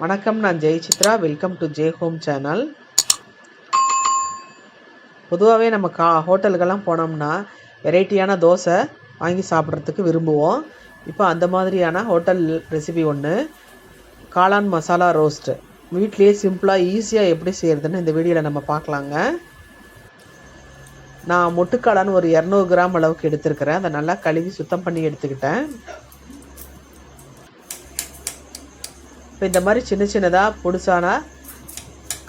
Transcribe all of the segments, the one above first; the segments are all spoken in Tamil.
வணக்கம், நான் Jayachitra. Welcome to J home channel. பொதுவாகவே நம்ம ஹோட்டலுக்கெல்லாம் போனோம்னா வெரைட்டியான தோசை வாங்கி சாப்பிட்றதுக்கு விரும்புவோம். இப்போ அந்த மாதிரியான ஹோட்டல் ரெசிபி ஒன்று, காளான் மசாலா ரோஸ்ட்டு. வீட்லேயே சிம்பிளாக ஈஸியாக எப்படி செய்கிறதுன்னு இந்த வீடியோவில் நம்ம பார்க்கலாங்க. நான் மொட்டுக்காளான் ஒரு 200 கிராம் அளவுக்கு எடுத்துருக்கிறேன். அதை நல்லா கழுவி சுத்தம் பண்ணி எடுத்துக்கிட்டேன். இப்போ இந்த மாதிரி சின்ன சின்னதாக பொடிசான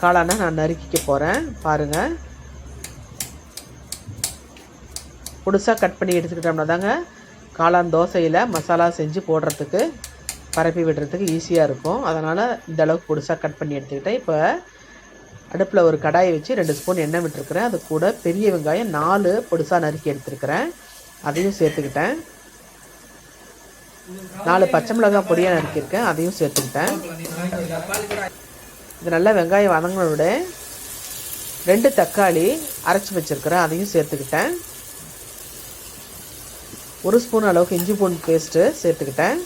காளானை நான் நறுக்கிக்க போகிறேன். பாருங்கள், பொடிசாக கட் பண்ணி எடுத்துக்கிட்டோம்னா தாங்க காளான் தோசையில் மசாலா செஞ்சு போடுறதுக்கு பரப்பி விடுறதுக்கு ஈஸியாக இருக்கும். அதனால் இந்த அளவுக்கு பொடிசாக கட் பண்ணி எடுத்துக்கிட்டேன். இப்போ அடுப்பில் ஒரு கடாயை வச்சு 2 ஸ்பூன் எண்ணெய் விட்டுருக்குறேன். அது கூட பெரிய வெங்காயம் 4 பொடிசாக நறுக்கி எடுத்துருக்கிறேன், அதையும் சேர்த்துக்கிட்டேன். 4 பச்சை மிளகாய் பொடியாக நறுக்கியிருக்கேன், அதையும் சேர்த்துக்கிட்டேன். இது நல்லா வெங்காயம் வதங்கினோட 2 தக்காளி அரைச்சி வச்சுருக்கிறேன், அதையும் சேர்த்துக்கிட்டேன். 1 ஸ்பூன் அளவுக்கு இஞ்சி பூண்டு பேஸ்ட்டு சேர்த்துக்கிட்டேன்.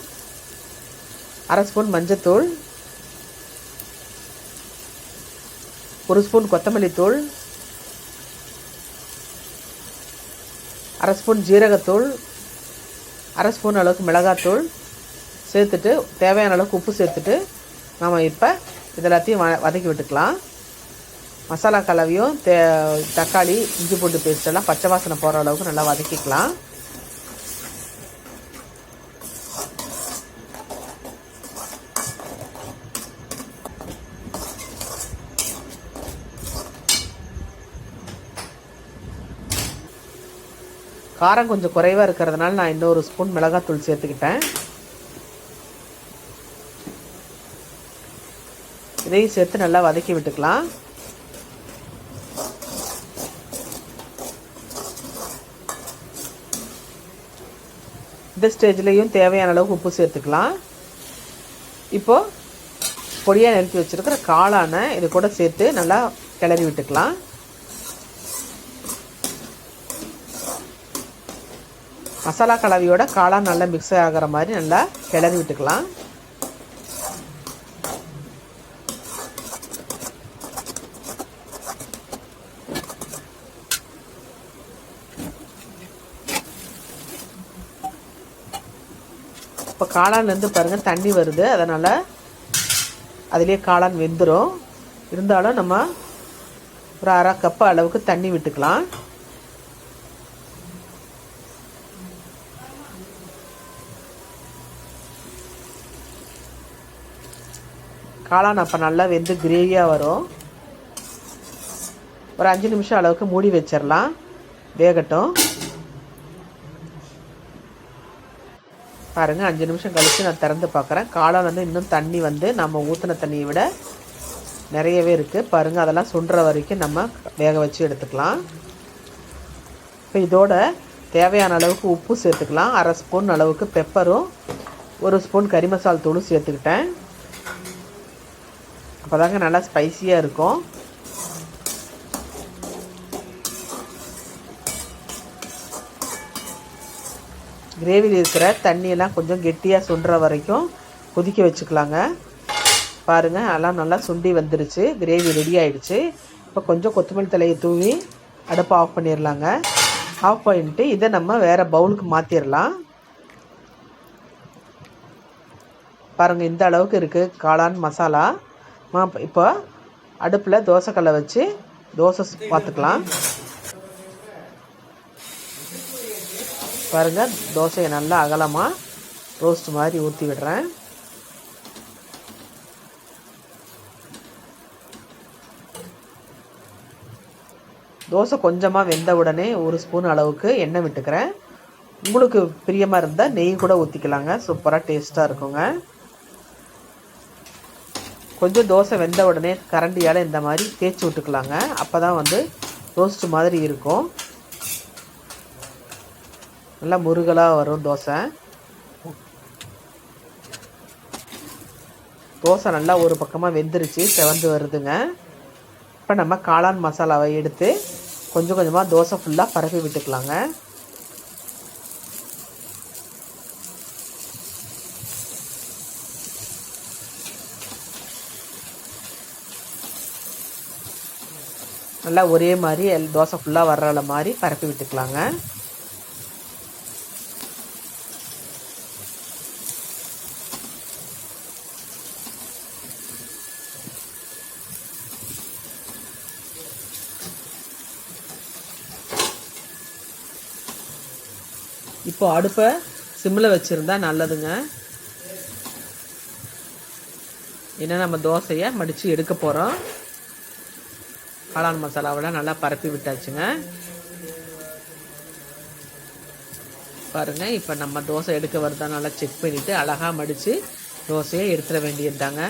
1/2 ஸ்பூன் மஞ்சத்தூள், 1 ஸ்பூன் கொத்தமல்லி தூள், 1/2 ஸ்பூன் ஜீரகத்தூள், 1/2 ஸ்பூன் அளவுக்கு மிளகாத்தூள் சேர்த்துட்டு தேவையான அளவுக்கு உப்பு சேர்த்துட்டு நம்ம இப்போ இதெல்லாத்தையும் வதக்கி விட்டுக்கலாம். மசாலா கலவையும் தக்காளி இஞ்சி பூண்டு பேஸ்ட்டெல்லாம் பச்சை வாசனை போகிற அளவுக்கு நல்லா வதக்கிக்கலாம். காரம் கொஞ்சம் குறைவாக இருக்கிறதுனால நான் இன்னொரு ஸ்பூன் மிளகாத்தூள் சேர்த்துக்கிட்டேன். இதையும் சேர்த்து நல்லா வதக்கி விட்டுக்கலாம். இந்த ஸ்டேஜ்லேயும் தேவையான அளவுக்கு உப்பு சேர்த்துக்கலாம். இப்போது பொடியாக நறுக்கி வச்சுருக்கிற காளானை இது கூட சேர்த்து நல்லா கிளறி விட்டுக்கலாம். மசாலா கலவையோட காளான் நல்லா மிக்ஸ் ஆகிற மாதிரி நல்லா கிளறி விட்டுக்கலாம். இப்போ காளான்லேருந்து பாருங்கள் தண்ணி வருது, அதனால் அதிலே காளான் வெந்துடும். இருந்தாலும் நம்ம ஒரு 1/2 கப்பு அளவுக்கு தண்ணி விட்டுக்கலாம். காளான் அப்போ நல்லா வெந்து கிரேவியாக வரும். ஒரு 5 நிமிஷம் அளவுக்கு மூடி வச்சிடலாம், வேகட்டும். பாருங்கள், 5 நிமிஷம் கழித்து நான் திறந்து பார்க்குறேன். காளான் வந்து இன்னும் தண்ணி வந்து நம்ம ஊற்றின தண்ணியை விட நிறையவே இருக்குது. பாருங்கள், அதெல்லாம் சுண்டுற வரைக்கும் நம்ம வேக வச்சு எடுத்துக்கலாம். இப்போ இதோட தேவையான அளவுக்கு உப்பு சேர்த்துக்கலாம். 1/2 ஸ்பூன் அளவுக்கு பெப்பரும் 1 ஸ்பூன் கறி மசால் தூளும் சேர்த்துக்கிட்டேன். அப்போ தாங்க நல்லா ஸ்பைஸியாக இருக்கும். கிரேவியில் இருக்கிற தண்ணியெல்லாம் கொஞ்சம் கெட்டியாக சுண்டுற வரைக்கும் கொதிக்க வச்சுக்கலாங்க. பாருங்கள், எல்லாம் நல்லா சுண்டி வந்துருச்சு, கிரேவி ரெடி ஆகிடுச்சு. இப்போ கொஞ்சம் கொத்தமல்லி தலையை தூவி அடுப்பை ஆஃப் பண்ணிடலாங்க. ஆஃப் பண்ணிட்டு இதை நம்ம வேறு பவுலுக்கு மாற்றிடலாம். பாருங்கள், இந்த அளவுக்கு இருக்குது காளான் மசாலா. இப்போ அடுப்பில் தோசைக்கல்லை வச்சு தோசை பார்த்துக்கலாம். பாருங்கள், தோசையை நல்லா அகலமாக ரோஸ்ட் மாதிரி ஊற்றி விடுறேன். தோசை கொஞ்சமாக வெந்த உடனே 1 ஸ்பூன் அளவுக்கு எண்ணெய் விட்டுக்கிறேன். உங்களுக்கு பிரியமாக இருந்தால் நெய் கூட ஊற்றிக்கலாங்க, சூப்பராக டேஸ்ட்டாக இருக்குங்க. கொஞ்சம் தோசை வெந்த உடனே கரண்டியால் இந்த மாதிரி தேய்ச்சி விட்டுக்கலாங்க. அப்போ தான் வந்து ரோஸ்ட்டு மாதிரி இருக்கும், நல்லா முருகலாக வரும் தோசை. தோசை நல்லா ஒரு பக்கமாக வெந்துருச்சு, செவந்து வருதுங்க. இப்போ நம்ம காளான் மசாலாவை எடுத்து கொஞ்சம் கொஞ்சமாக தோசை ஃபுல்லாக பரப்பி விட்டுக்கலாங்க. நல்லா ஒரே மாதிரி தோசை ஃபுல்லாக வர்ற மாதிரி பரப்பி விட்டுக்கலாங்க. இப்போ அடுப்பை சிம்மில் வச்சுருந்தா நல்லதுங்க. ஏன்னா நம்ம தோசையை மடித்து எடுக்க போகிறோம். காளான் மசாலாவெல்லாம் நல்லா பரப்பி விட்டாச்சுங்க. பாருங்கள், இப்போ நம்ம தோசை எடுக்க வருதா நல்லா செக் பண்ணிவிட்டு அழகாக மடித்து தோசையை எடுத்துட வேண்டியது தாங்க.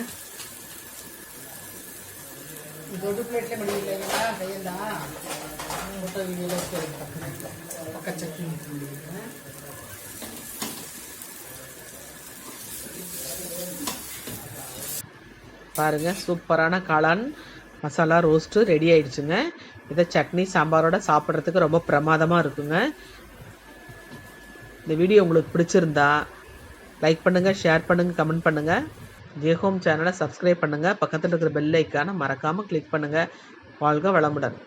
பாருங்கள், சூப்பரான காளான் மசாலா ரோஸ்ட்டு ரெடி ஆயிடுச்சுங்க. இதை சட்னி சாம்பாரோட சாப்பிட்றதுக்கு ரொம்ப பிரமாதமாக இருக்குங்க. இந்த வீடியோ உங்களுக்கு பிடிச்சிருந்தா லைக் பண்ணுங்கள், ஷேர் பண்ணுங்கள், கமெண்ட் பண்ணுங்கள். ஜெயஹோம் சேனலை சப்ஸ்கிரைப் பண்ணுங்கள். பக்கத்தில் இருக்கிற பெல் ஐக்கானை மறக்காமல் கிளிக் பண்ணுங்கள். வாழ்க வளமுடன்.